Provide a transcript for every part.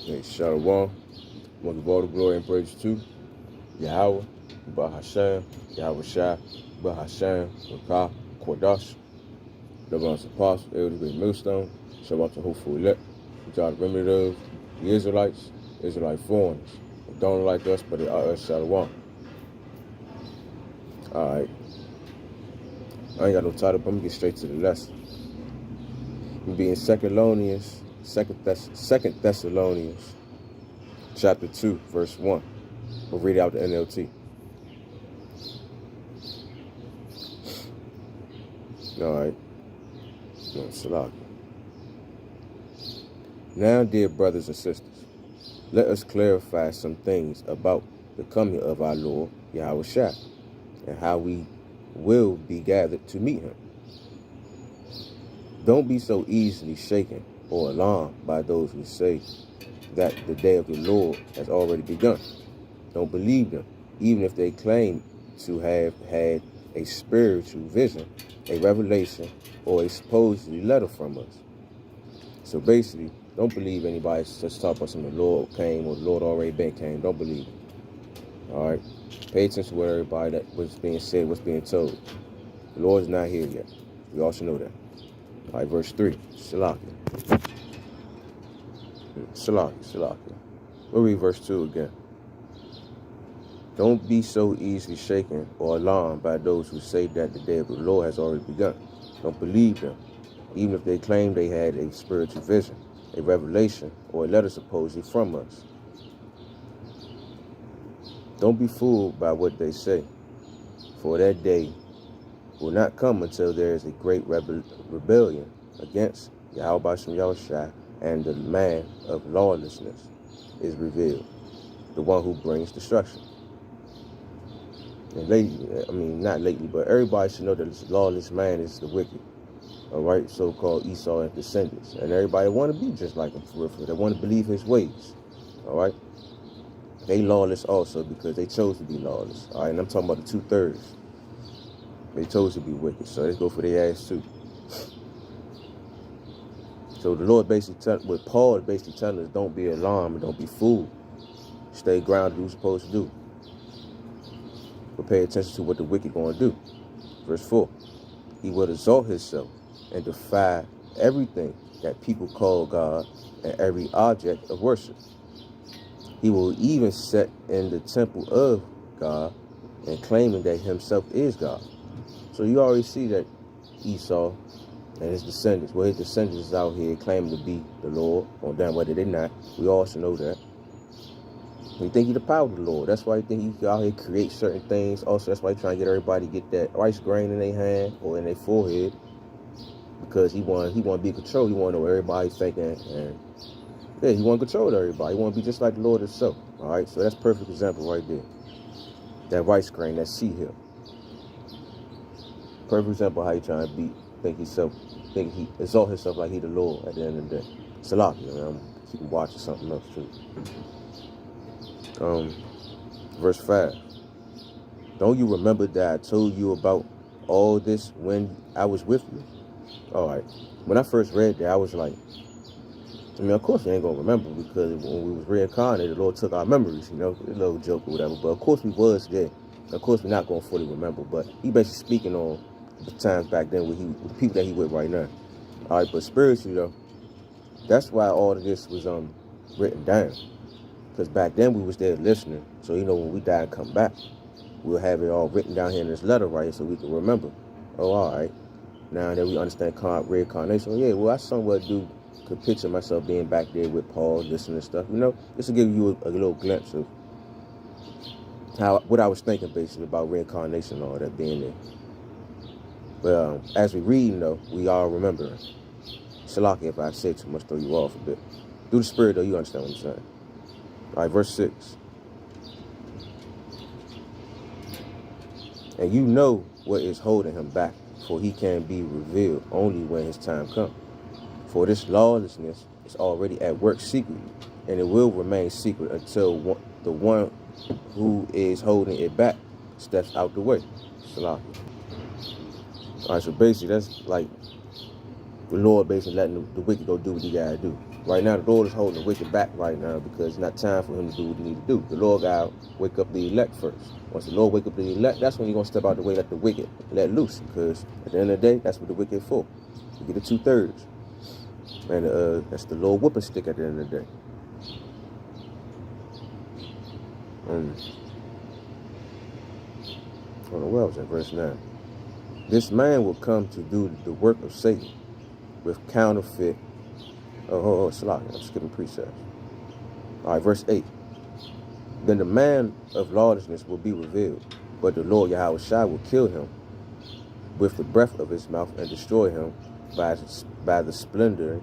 Hey, Shalom. I want to give all the glory and praise to Yahweh, Bahashem, Yahweh Shai, Bahashem, Rakah, Kordash, Lebanon's Apostle, Elder Great Millstone, Shabbat to Hopeful Elect, which are the remnant of the Israelites, Israelite foreigners, who don't like us, but they are us, Shalom. Alright, I ain't got no title, but I'm going to get straight to the lesson. We'll be in Second Thessalonians, chapter 2, verse 1. We'll read out the NLT. Alright. No, Salah. Now, dear brothers and sisters, let us clarify some things about the coming of our Lord, Yahweh Shai, and how we will be gathered to meet him. Don't be so easily shaken or alarmed by those who say that the day of the Lord has already begun. Don't believe them, even if they claim to have had a spiritual vision, a revelation, or a supposedly letter from us. So basically, don't believe anybody just talk about something the Lord came or the Lord already been came. Don't believe it. All right? Pay attention to what everybody that was being said, what's being told. The Lord is not here yet. We all should know that. All right, verse 3. Shalakia. Shalakia. We'll read verse 2 again. Don't be so easily shaken or alarmed by those who say that the day of the Lord has already begun. Don't believe them, even if they claim they had a spiritual vision, a revelation, or a letter supposedly from us. Don't be fooled by what they say, for that day will not come until there is a great rebellion against Yahweh Bashem Yahushua, and the man of lawlessness is revealed, the one who brings destruction. And not lately, but everybody should know that this lawless man is the wicked. All right, so-called Esau and descendants. And everybody want to be just like him, for real. They want to believe his ways. All right? They lawless also because they chose to be lawless. All right, and I'm talking about the 2/3. They chose to be wicked, so they go for their ass too. So the Lord what Paul is basically telling us, don't be alarmed and don't be fooled. Stay grounded, do what you're supposed to do. But pay attention to what the wicked going to do. Verse 4. He will exalt himself and defy everything that people call God and every object of worship. He will even set in the temple of God and claiming that himself is God. So you already see that Esau and his descendants, his descendants is out here claiming to be the Lord, on damn whether they're not. We all should know that. He think he's the power of the Lord. That's why he think he can out here create certain things. Also, that's why he's trying to get everybody to get that rice grain in their hand or in their forehead. Because he want to be controlled. He want to know what everybody's thinking. And yeah, he want to control everybody. He want to be just like the Lord himself. All right, so that's a perfect example right there. That rice grain, that sea hill. Perfect example of how he trying to think he exalt himself like he the Lord at the end of the day. Salaki, man. I'm keeping watching something else too. Verse 5. Don't you remember that I told you about all this when I was with you? All right. When I first read that, I was like, of course we ain't going to remember because when we was reincarnated, the Lord took our memories, a little joke or whatever. But of course we was there. Of course we're not going to fully remember. But he basically speaking on the times back then with the people that he with right now. All right, but spiritually, though, that's why all of this was written down. Because back then we was there listening. So, when we die and come back, we'll have it all written down here in this letter, right? So we can remember. Oh, all right. Now that we understand reincarnation, yeah, well, I somewhat could picture myself being back there with Paul, listening to stuff, Just to give you a little glimpse of what I was thinking, basically, about reincarnation and all that being there. But as we read, though, we all remembering. Shalaki, if I say too much, throw you off a bit. Through the Spirit, though, you understand what I'm saying. All right, verse 6. And you know what is holding him back, for he can be revealed only when his time comes. For this lawlessness is already at work secretly, and it will remain secret until the one who is holding it back steps out the way. Salaki. All right, so basically that's like the Lord basically letting the wicked go do what he gotta do. Right now, the Lord is holding the wicked back right now because it's not time for him to do what he needs to do. The Lord got to wake up the elect first. Once the Lord wake up the elect, that's when you're going to step out the way, let the wicked let loose. Because at the end of the day, that's what the wicked for. You get the 2/3. And that's the Lord whooping stick at the end of the day. On the wells in verse 9. This man will come to do the work of Satan with counterfeit. Slack, I'm skipping precepts. All right, verse 8. Then the man of lawlessness will be revealed, but the Lord Yahweh Shai will kill him with the breath of his mouth and destroy him by the splendor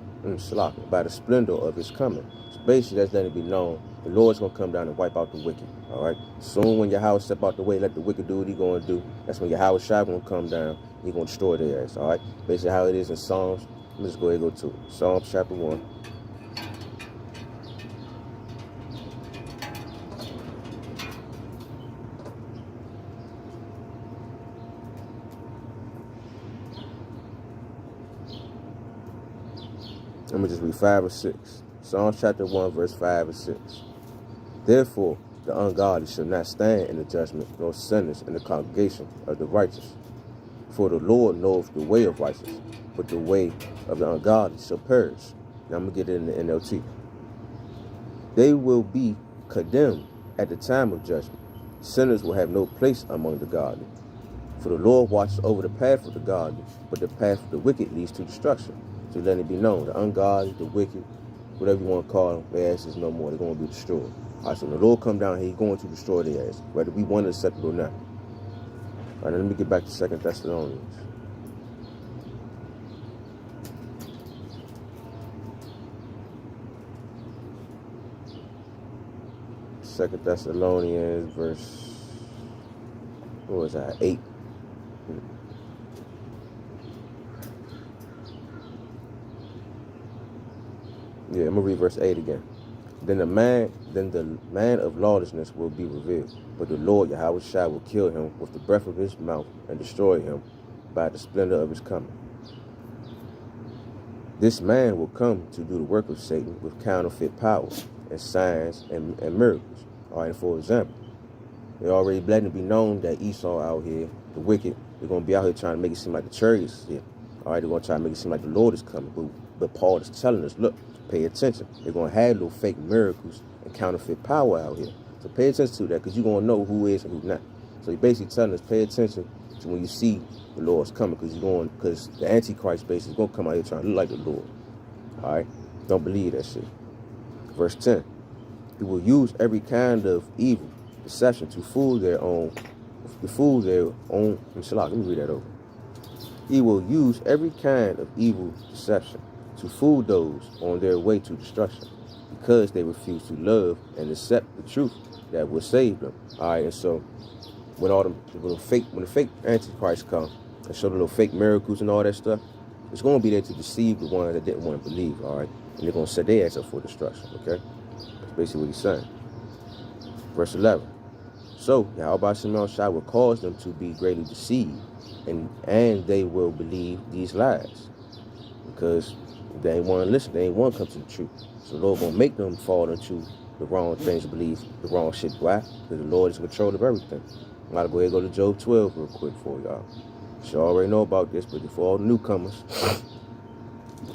of his coming. So basically, that's letting it be known the Lord's going to come down and wipe out the wicked. All right. Soon when Yahweh step out the way, let the wicked do what he's going to do. That's when Yahweh Shai going to come down. He's going to destroy their ass. All right. Basically, how it is in Psalms. Let's go ahead and go to it. Psalms chapter 1. Let me just read 5 or 6. Psalms chapter 1, verse 5 and 6. Therefore, the ungodly shall not stand in the judgment, nor sinners in the congregation of the righteous. For the Lord knoweth the way of righteous, but the way of the ungodly shall perish. Now I'm going to get it in the NLT. They will be condemned at the time of judgment. Sinners will have no place among the godly. For the Lord watches over the path of the godly, but the path of the wicked leads to destruction. So let it be known, the ungodly, the wicked, whatever you want to call them, their ass is no more. They're going to be destroyed. All right, so when the Lord come down here, he's going to destroy their ass, whether we want to accept it or not. All right, now let me get back to 2 Thessalonians. Second Thessalonians, verse, what was that, 8? Yeah, I'm going to read verse 8 again. Then the man of lawlessness will be revealed, but the Lord Yahweh Shai will kill him with the breath of his mouth and destroy him by the splendor of his coming. This man will come to do the work of Satan with counterfeit power and signs and miracles. All right, for example, they already letting it be known that Esau out here, the wicked, they're going to be out here trying to make it seem like the chariots is here. All right, they're going to try to make it seem like the Lord is coming. But Paul is telling us, look, pay attention. They're going to have little fake miracles and counterfeit power out here. So pay attention to that because you're going to know who is and who's not. So he's basically telling us, pay attention to when you see the Lord's coming because the Antichrist basically is going to come out here trying to look like the Lord. All right? Don't believe that shit. Verse 10. He will use every kind of evil deception to fool their own. Let me read that over. He will use every kind of evil deception to fool those on their way to destruction, because they refuse to love and accept the truth that will save them. All right, and so when the fake Antichrist come and show the little fake miracles and all that stuff, it's going to be there to deceive the ones that didn't want to believe. All right, and they're going to set their ass up for destruction. Okay, that's basically what he's saying. Verse 11. So Yahweh Shemel Shai will cause them to be greatly deceived, and they will believe these lies, because they ain't want to listen. They ain't want to come to the truth. So the Lord going to make them fall into the wrong things, believe the wrong shit. Why? Because the Lord is in control of everything. I'm going to go ahead and go to Job 12 real quick for y'all. You already know about this, but for all the newcomers,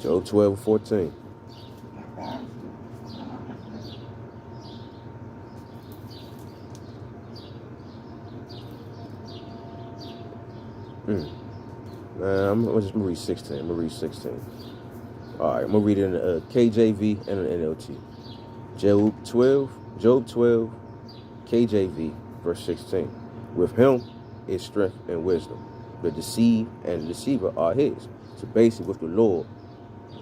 Job 12 and 14. I'm going to read 16. I'm going to read 16. All right, I'm going to read it in the KJV and an NLT. Job 12, KJV, verse 16. With him is strength and wisdom. The deceived and the deceiver are his. So basically with the Lord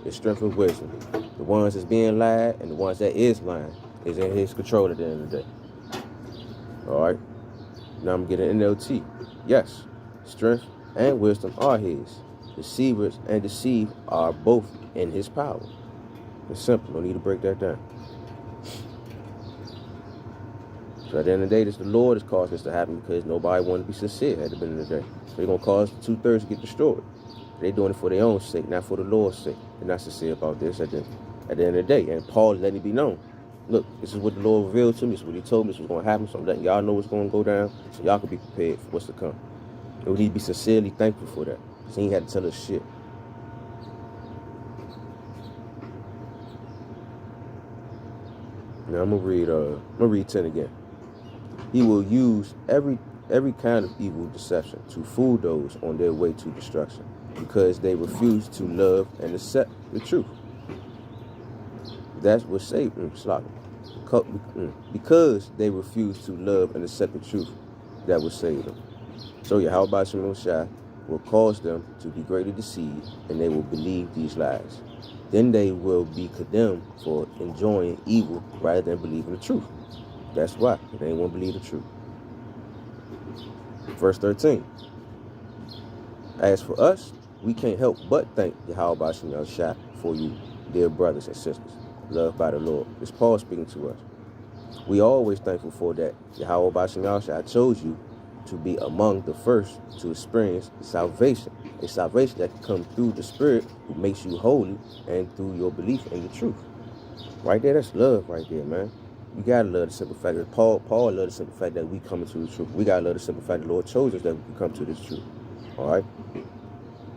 is strength and wisdom. The ones that's being lied and the ones that is lying is in his control at the end of the day. All right. Now I'm getting NLT. Yes, strength and wisdom are his. Deceivers and deceived are both in his power. It's simple. No need to break that down. So at the end of the day, the Lord is causing this to happen because nobody wanted to be sincere at the beginning of the day. So they're going to cause 2/3 to get destroyed. They're doing it for their own sake, not for the Lord's sake. They're not sincere about this. at the end of the day. And Paul is letting it be known. Look, this is what the Lord revealed to me. This is what he told me. This was going to happen. So I'm letting y'all know what's going to go down so y'all can be prepared for what's to come. And we need to be sincerely thankful for that. Because he ain't had to tell us shit. Now I'm gonna read 10 again. He will use every kind of evil deception to fool those on their way to destruction, because they refuse to love and accept the truth. That's what saved them. Because they refuse to love and accept the truth, that will save them. So Yahweh Shem Shai will cause them to be greatly deceived, and they will believe these lies. Then they will be condemned for enjoying evil rather than believing the truth. That's why they won't believe the truth. Verse 13. As for us, we can't help but thank Yahweh B'Shem Shai for you, dear brothers and sisters, loved by the Lord. It's Paul speaking to us. We are always thankful for that Yahweh B'Shem Shai chose you to be among the first to experience salvation. A salvation that can come through the Spirit who makes you holy and through your belief in the truth. Right there, that's love right there, man. You gotta love the simple fact that Paul loved the simple fact that we come into the truth. We gotta love the simple fact that the Lord chose us that we can come to this truth. All right?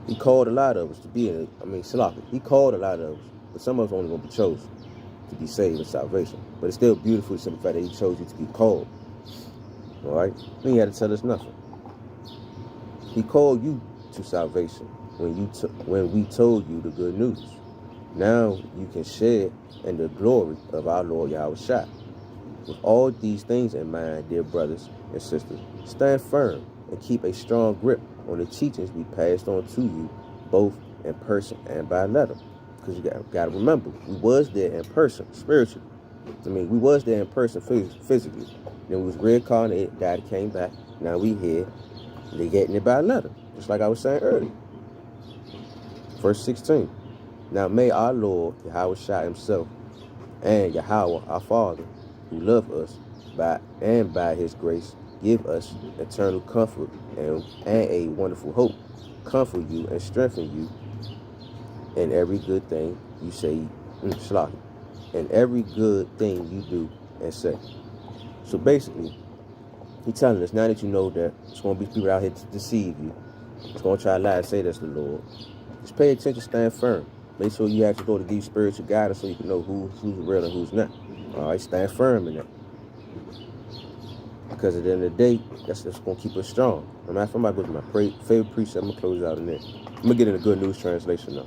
He called a lot of us to be in it. Salaki. He called a lot of us, but some of us only gonna be chosen to be saved in salvation. But it's still beautiful, the simple fact that he chose you to be called. All right? He ain't had to tell us nothing. He called you to salvation when we told you the good news. Now you can share in the glory of our Lord Yahweh Shai. With all these things in mind, dear brothers and sisters, stand firm and keep a strong grip on the teachings we passed on to you, both in person and by letter. Because you got to remember, we was there in person, spiritually. We was there in person physically. Then we was reincarnated, died, came back. Now we here. They getting it by letter, just like I was saying earlier. Verse 16. Now may our Lord, Yahweh Shai himself, and Yahweh, our Father, who love us by his grace, give us eternal comfort and a wonderful hope, comfort you and strengthen you in every good thing you say, and every good thing you do and say. So basically, he's telling us, now that you know that there's going to be people out here to deceive you, it's going to try to lie and say that's the Lord, just pay attention, stand firm. Make sure you have to go to give you spiritual guidance so you can know who's real and who's not. All right, stand firm in that. Because at the end of the day, that's going to keep us strong. I'm about to go to my favorite precept. I'm going to close out in there. I'm going to get in a Good News translation now.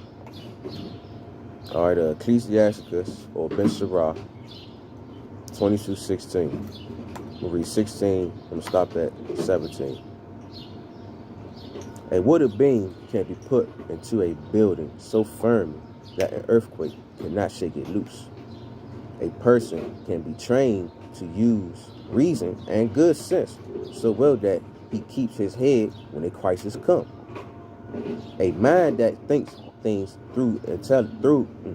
All right, Ecclesiasticus or Ben Sirach 22:16. We'll read 16. I'm going to stop at 17. A wooded beam can be put into a building so firmly that an earthquake cannot shake it loose. A person can be trained to use reason and good sense so well that he keeps his head when a crisis comes. A mind that thinks things through intelligently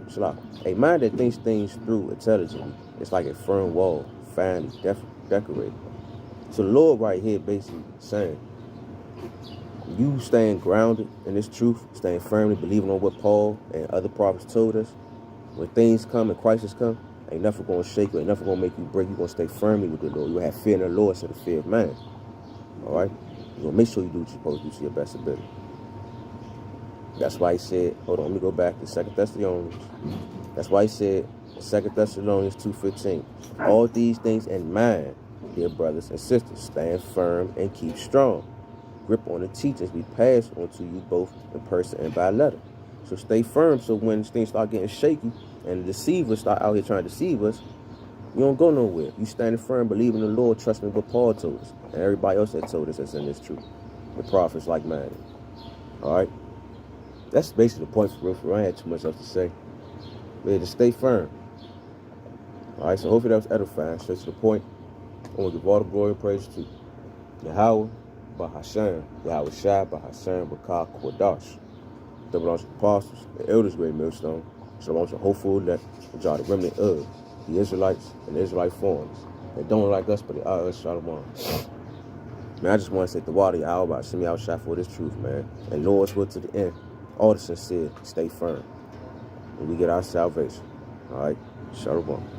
is like a firm wall, finely decorated. So the Lord right here basically saying, you staying grounded in this truth, staying firmly believing on what Paul and other prophets told us. When things come and crisis come, ain't nothing going to shake you, ain't nothing going to make you break. You're going to stay firmly with the Lord. You'll have fear in the Lord instead of fear of man. All right? You're going to make sure you do what you're supposed to do to your best ability. That's why he said, hold on, let me go back to 2 Thessalonians. That's why he said, 2 Thessalonians 2:15, all these things in mind, dear brothers and sisters, stand firm and keep strong. Grip on the teachings we pass on to you both in person and by letter. So stay firm so when things start getting shaky and the deceivers start out here trying to deceive us, you don't go nowhere. You standing firm, believing in the Lord, trusting what Paul told us and everybody else that told us that's in this truth. The prophets like mine. All right? That's basically the point for real. I ain't had too much else to say. But yeah, just stay firm. All right, so hopefully that was edifying. Straight to the point. I want to give all the glory and praise to Yahweh, Bahashem, Yahweh Shai, Bahashem, Bakar, Kodash. The belongs to the apostles, the elders, great millstone. So I want to hopeful that the remnant of the Israelites and the Israelite foreigners. They don't like us, but they are us, Shalom. Man, I just want to say the water, Yahweh, send me out shot for this truth, man. And Lord's will to the end. All the sincere, stay firm. And we get our salvation. All right, Shalom.